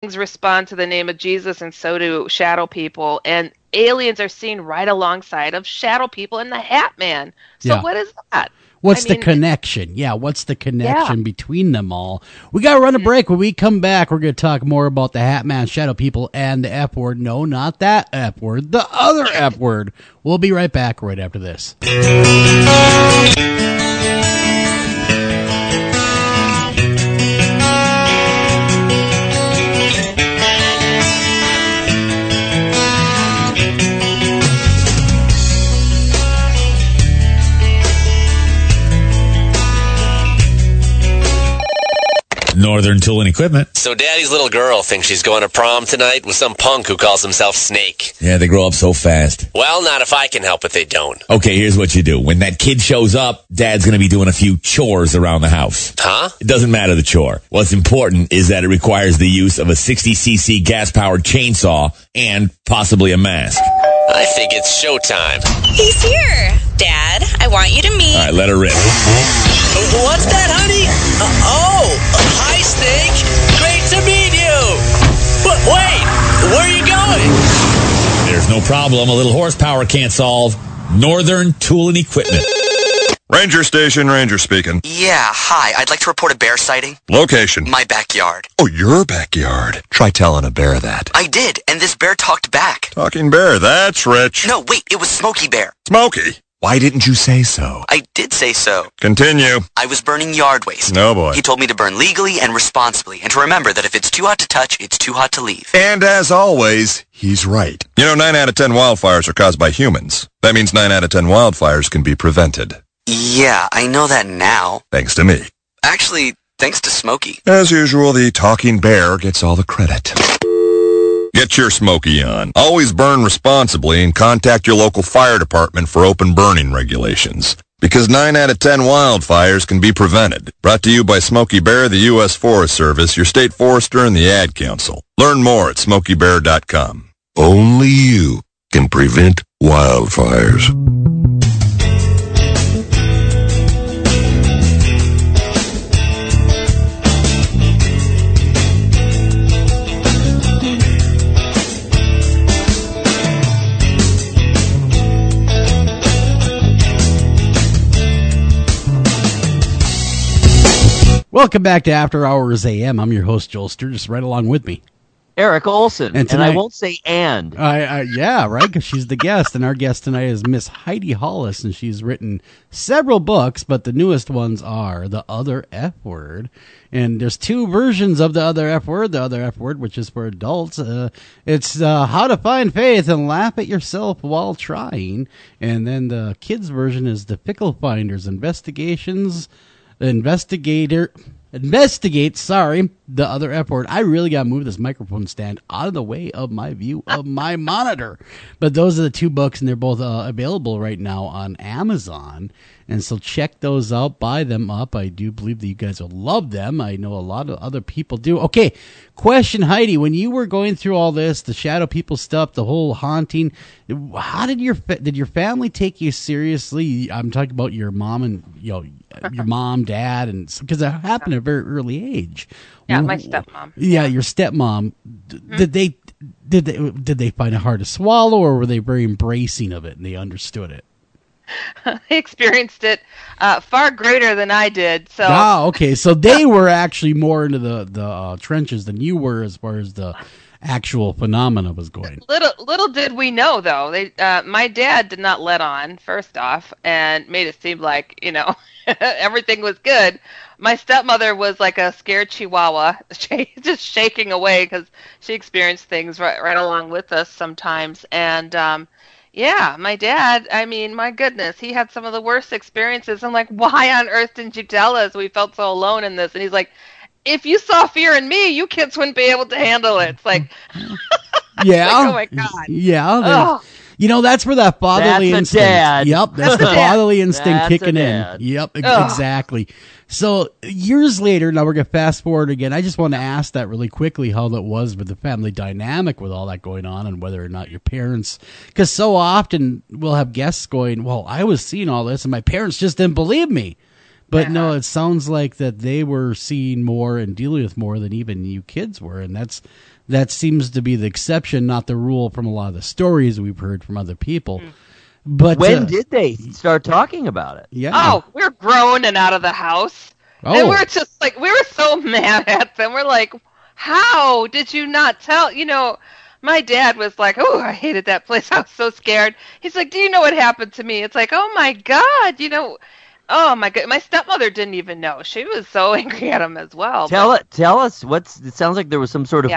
respond to the name of Jesus, and so do shadow people. And aliens are seen right alongside of shadow people and the Hat Man. So what is that? What's the connection? Yeah, what's the connection between them all? We got to run a break. When we come back, we're going to talk more about the Hat Man, shadow people, and the F word. No, not that F word. The other F word. We'll be right back right after this. Northern Tool and Equipment. So Daddy's little girl thinks she's going to prom tonight with some punk who calls himself Snake. Yeah, they grow up so fast. Well, not if I can help it, they don't. Okay, here's what you do. When that kid shows up, Dad's going to be doing a few chores around the house. Huh? It doesn't matter the chore. What's important is that it requires the use of a 60cc gas-powered chainsaw and possibly a mask. I think it's showtime. He's here. Dad, I want you to meet... All right, let her rip. What's that, honey? Hi, Snake. Great to meet you. But wait, where are you going? There's no problem a little horsepower can't solve. Northern Tool and Equipment. Ranger Station, Ranger speaking. Yeah, hi. I'd like to report a bear sighting. Location. My backyard. Oh, your backyard. Try telling a bear that. I did, and this bear talked back. Talking bear, that's rich. No, wait, it was Smokey Bear. Smokey. Why didn't you say so? I did say so. Continue. I was burning yard waste. No, boy. He told me to burn legally and responsibly, and to remember that if it's too hot to touch, it's too hot to leave. And as always, he's right. You know, 9 out of 10 wildfires are caused by humans. That means 9 out of 10 wildfires can be prevented. Yeah, I know that now. Thanks to me. Actually, thanks to Smokey. As usual, the talking bear gets all the credit. Get your Smokey on. Always burn responsibly and contact your local fire department for open burning regulations. Because 9 out of 10 wildfires can be prevented. Brought to you by Smokey Bear, the U.S. Forest Service, your state forester, and the Ad Council. Learn more at smokeybear.com. Only you can prevent wildfires. Welcome back to After Hours AM. I'm your host, Joel Sturgis, right along with me, Eric Olson. And I won't say and. Yeah, right, because she's the guest. And our guest tonight is Miss Heidi Hollis, and she's written several books, but the newest ones are The Other F Word. And there's two versions of The Other F Word. The Other F Word, which is for adults. It's How to Find Faith and Laugh at Yourself While Trying. And then the kids' version is The Pickle Finders, Investigate, the other F word. I really got to move this microphone stand out of the way of my view of my monitor. But those are the two books, and they're both available right now on Amazon. And so check those out, buy them up. I do believe that you guys will love them. I know a lot of other people do. Okay, question, Heidi. When you were going through all this, the shadow people stuff, the whole haunting, how did your family take you seriously? I'm talking about your mom and your mom, dad, and because it happened at a very early age. Yeah, my stepmom. Yeah, your stepmom. Did they find it hard to swallow, or were they very embracing of it and they understood it? They experienced it far greater than I did. So. Okay. So they were actually more into the trenches than you were as far as the actual phenomena was going. Little did we know, though. My dad did not let on, first off, and made it seem like, everything was good. My stepmother was like a scared chihuahua, just shaking away because she experienced things right along with us sometimes. And yeah, my dad, my goodness, he had some of the worst experiences. I'm like, why on earth didn't you tell us? We felt so alone in this. And he's like, if you saw fear in me, you kids wouldn't be able to handle it. It's like, yeah, like, oh my God. Yeah. That's where that fatherly instinct. Dad. Yep, that's the fatherly instinct kicking in. Yep, exactly. So years later, now we're going to fast forward again. I just want to ask that really quickly, how that was with the family dynamic with all that going on, and whether or not your parents, because so often we'll have guests going, well, I was seeing all this and my parents just didn't believe me. But no, it sounds like that they were seeing more and dealing with more than even you kids were, and that seems to be the exception, not the rule from a lot of the stories we've heard from other people. But when did they start talking about it? Yeah. Oh, we're grown and out of the house. Oh. And we're just like, we were so mad at them. We're like, how did you not tell? You know, my dad was like, oh, I hated that place. I was so scared. He's like, do you know what happened to me? It's like, oh my God, you know, oh my God. My stepmother didn't even know. She was so angry at him as well. Tell us it sounds like there was some sort of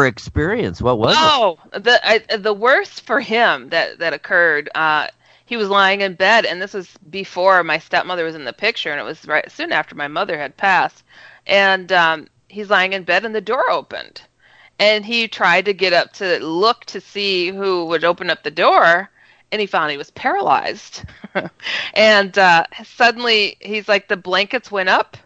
experience. What was it? Oh, the worst for him that occurred, he was lying in bed, and this was before my stepmother was in the picture, and it was right soon after my mother had passed. And he's lying in bed, and the door opened. And he tried to get up to look to see who would open up the door, and he found he was paralyzed. And suddenly, he's like, the blankets went up.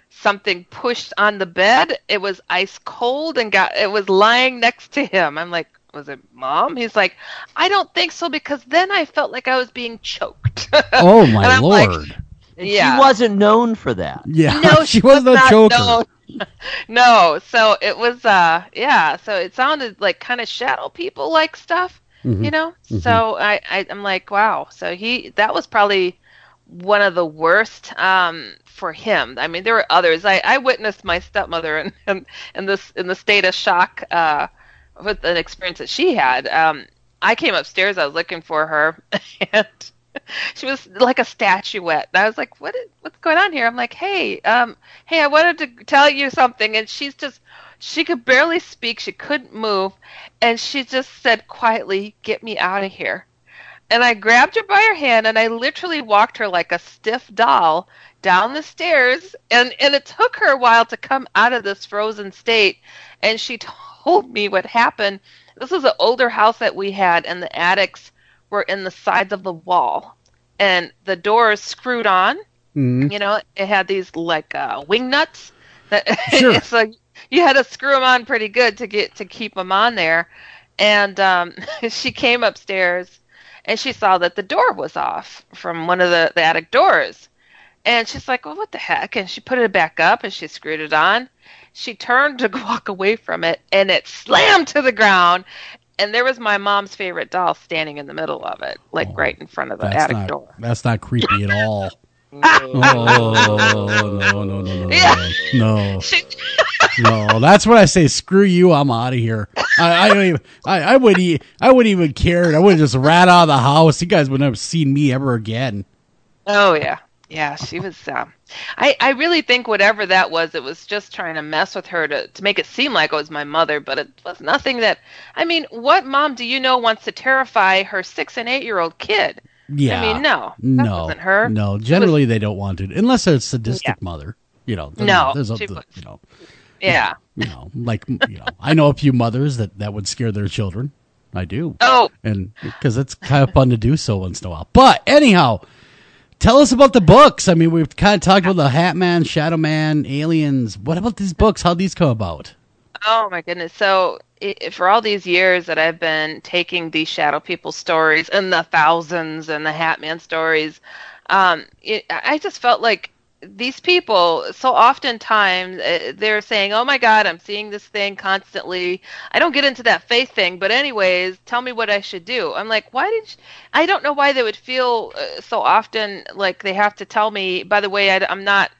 Something pushed on the bed. It was ice cold, and it was lying next to him. I'm like, was it Mom? He's like, I don't think so, because then I felt like I was being choked. Oh, my Lord. Like, she wasn't known for that. Yeah, no, she wasn't a choker. No, so it was, so it sounded like kind of shadow people like stuff, you know? Mm-hmm. So I'm like, wow. So that was probably one of the worst for him. I mean, there were others. I witnessed my stepmother in the state of shock with an experience that she had. I came upstairs, I was looking for her, and she was like a statuette. And I was like, what's going on here? I'm like, hey, I wanted to tell you something. And she could barely speak. She couldn't move. And she just said quietly, get me out of here. And I grabbed her by her hand, and I literally walked her like a stiff doll down the stairs. And it took her a while to come out of this frozen state. And she told me what happened. This was an older house that we had, and the attics were in the sides of the wall, and the doors screwed on. Mm-hmm. You know, it had these like wing nuts that sure. So you had to screw them on pretty good to keep them on there. And she came upstairs, and she saw that the door was off from one of the attic doors, and she's like, well, what the heck? And she put it back up, and she screwed it on. She turned to walk away from it, and it slammed to the ground. And there was my mom's favorite doll standing in the middle of it, like right in front of the attic door. That's not creepy at all. No. Yeah. No. No, that's what I say. Screw you! I'm out of here. I wouldn't even care. I would just rat out of the house. You guys wouldn't have seen me ever again. Oh yeah. Yeah, she was. I really think whatever that was, it was just trying to mess with her to make it seem like it was my mother, but it was nothing that. I mean, what mom do you know wants to terrify her 6 and 8-year-old kid? Yeah. I mean, that wasn't her. No, generally they don't want to, unless it's a sadistic mother. You know. No. You know. Yeah. You know, like I know a few mothers that would scare their children. I do. Oh. And because it's kind of fun to do so once in a while. But anyhow. Tell us about the books. I mean, we've kind of talked about the Hat Man, Shadow Man, Aliens. What about these books? How'd these come about? Oh, my goodness. So for all these years that I've been taking these Shadow People stories and the Thousands and the Hat Man stories, I just felt like these people, so oftentimes they're saying, oh my God, I'm seeing this thing constantly. I don't get into that faith thing, but anyways, tell me what I should do. I'm like, I don't know why they would feel so often like they have to tell me, by the way, I'm not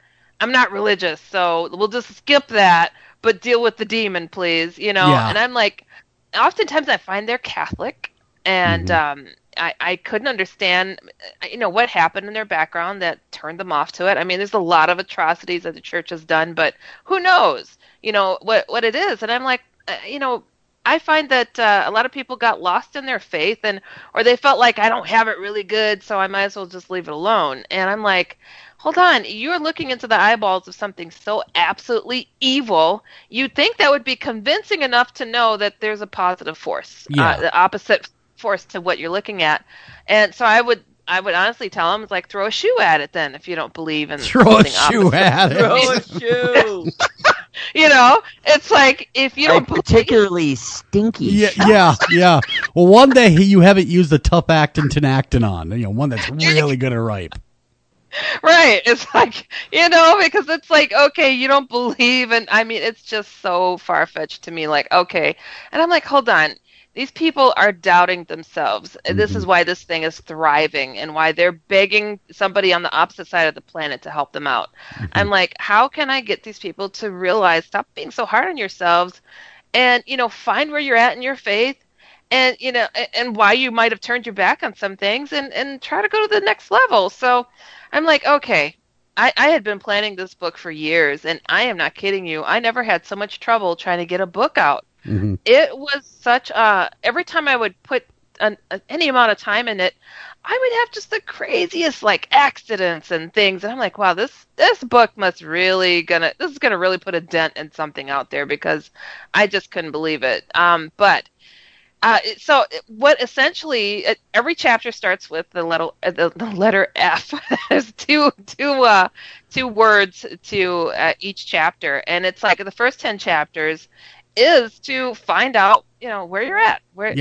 religious, so we'll just skip that, but deal with the demon, please, you know? Yeah. And I'm like, oftentimes I find they're Catholic, and I couldn't understand, what happened in their background that turned them off to it. I mean, there's a lot of atrocities that the church has done, but who knows, what it is. And I'm like, I find that a lot of people got lost in their faith, or they felt like I don't have it really good, so I might as well just leave it alone. And I'm like, hold on, you're looking into the eyeballs of something so absolutely evil. You'd think that would be convincing enough to know that there's a positive force, the opposite force to what you're looking at. And so I would honestly tell them, it's like, throw a shoe at it then if you don't believe in throw a shoe at it. Throw a shoe. It's like, if you don't particularly stinky. Yeah. Well, one day you haven't used the tough actin Tinactin on, one that's really good and ripe. Right. It's like, because it's like, okay, you don't believe. And I mean, it's just so far-fetched to me. Like, okay. And I'm like, hold on. These people are doubting themselves. This Mm-hmm. is why this thing is thriving and why they're begging somebody on the opposite side of the planet to help them out. Mm-hmm. I'm like, how can I get these people to realize, stop being so hard on yourselves and, find where you're at in your faith and, and why you might have turned your back on some things and try to go to the next level. So I'm like, okay, I had been planning this book for years, and I am not kidding you. I never had so much trouble trying to get a book out. Mm-hmm. It was such every time I would put any amount of time in it, I would have just the craziest like accidents and things, and I'm like, wow, this book this is gonna really put a dent in something out there because I just couldn't believe it. But so what essentially every chapter starts with the letter F. There's two words to each chapter, and it's like the first 10 chapters is to find out where you're at, where's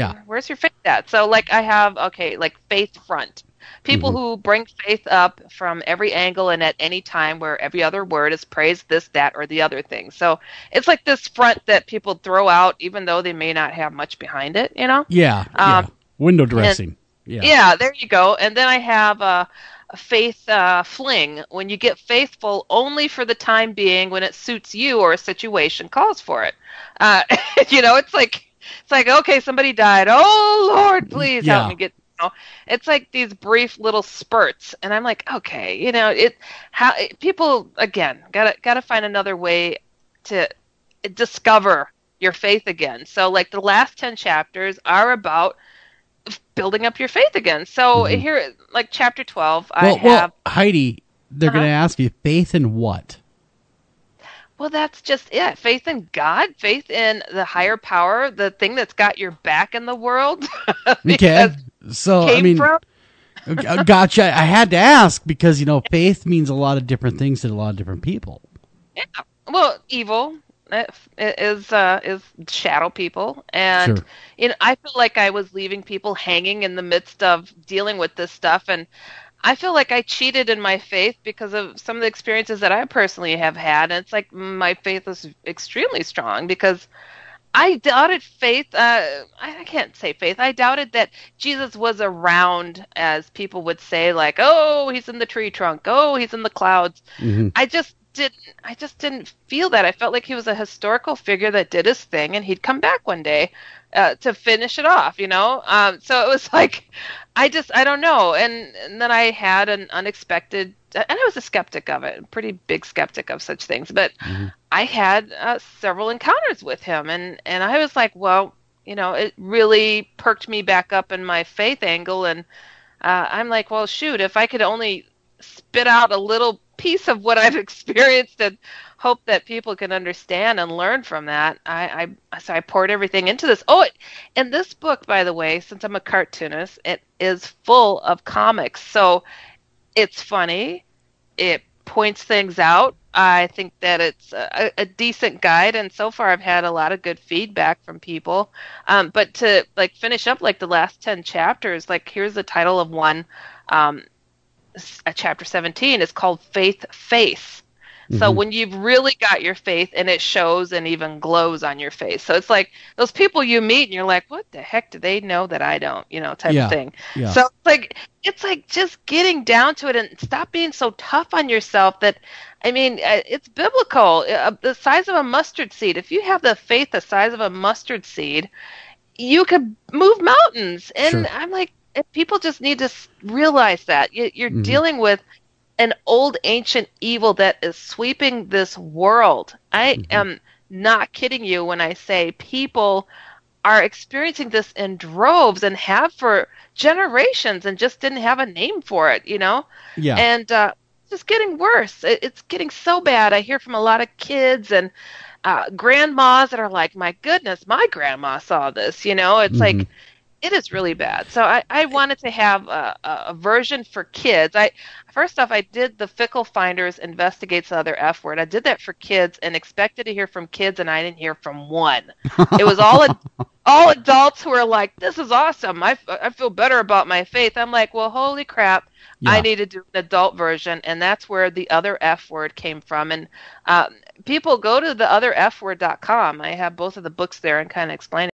your faith at. So like I have like faith front. People who bring faith up from every angle and at any time, where every other word is praise, this, that, or the other thing. So it's like this front that people throw out, even though they may not have much behind it, Yeah. Window dressing. Yeah, there you go. And then I have a faith fling, when you get faithful only for the time being when it suits you or a situation calls for it. It's like, okay, somebody died. Oh, Lord, please help me get. It's like these brief little spurts, and I'm like, okay, people again gotta find another way to discover your faith again. So like the last 10 chapters are about building up your faith again. So here, like chapter 12, well, Heidi, they're going to ask you, faith in what? Well, that's just it. Faith in God, faith in the higher power, the thing that's got your back in the world. Okay. So, I mean, gotcha. I had to ask because, faith means a lot of different things to a lot of different people. Yeah. Well, evil is shadow people. And, I feel like I was leaving people hanging in the midst of dealing with this stuff. And I feel like I cheated in my faith because of some of the experiences that I personally have had. And it's like my faith was extremely strong because I doubted faith. I can't say faith. I doubted that Jesus was around, as people would say, like, oh, he's in the tree trunk. Oh, he's in the clouds. I just didn't feel that. I felt like he was a historical figure that did his thing and he'd come back one day to finish it off, So it was like, I don't know. And then I had an unexpected, and I was a skeptic of it, a pretty big skeptic of such things, but I had several encounters with him, and I was like, well, it really perked me back up in my faith angle, and I'm like, well, shoot, if I could only spit out a little piece of what I've experienced and hope that people can understand and learn from that, so I poured everything into this. Oh, and this book, by the way, since I'm a cartoonist, it is full of comics, so it's funny. It points things out. I think that it's a decent guide, and so far I've had a lot of good feedback from people. But to like finish up like the last 10 chapters, like here's the title of one, chapter 17 is called Faith Face. So when you've really got your faith and it shows and even glows on your face. So it's like those people you meet and you're like, what the heck do they know that I don't, type of thing. Yeah. So it's like just getting down to it and stop being so tough on yourself that, I mean, it's biblical. The size of a mustard seed. If you have the faith the size of a mustard seed, you could move mountains. And I'm like, people just need to realize that you're dealing with an old ancient evil that is sweeping this world. I am not kidding you when I say people are experiencing this in droves and have for generations and just didn't have a name for it, Yeah. And it's just getting worse. It's getting so bad. I hear from a lot of kids and grandmas that are like, my goodness, my grandma saw this, It's like, it is really bad. So I wanted to have a version for kids. First off, I did the Fickle Finders Investigates the Other F Word. I did that for kids and expected to hear from kids, and I didn't hear from one. It was all all adults who are like, this is awesome. I feel better about my faith. I'm like, well, holy crap. Yeah. I need to do an adult version. And that's where the other F word came from. And people go to theotherfword.com. I have both of the books there and kind of explain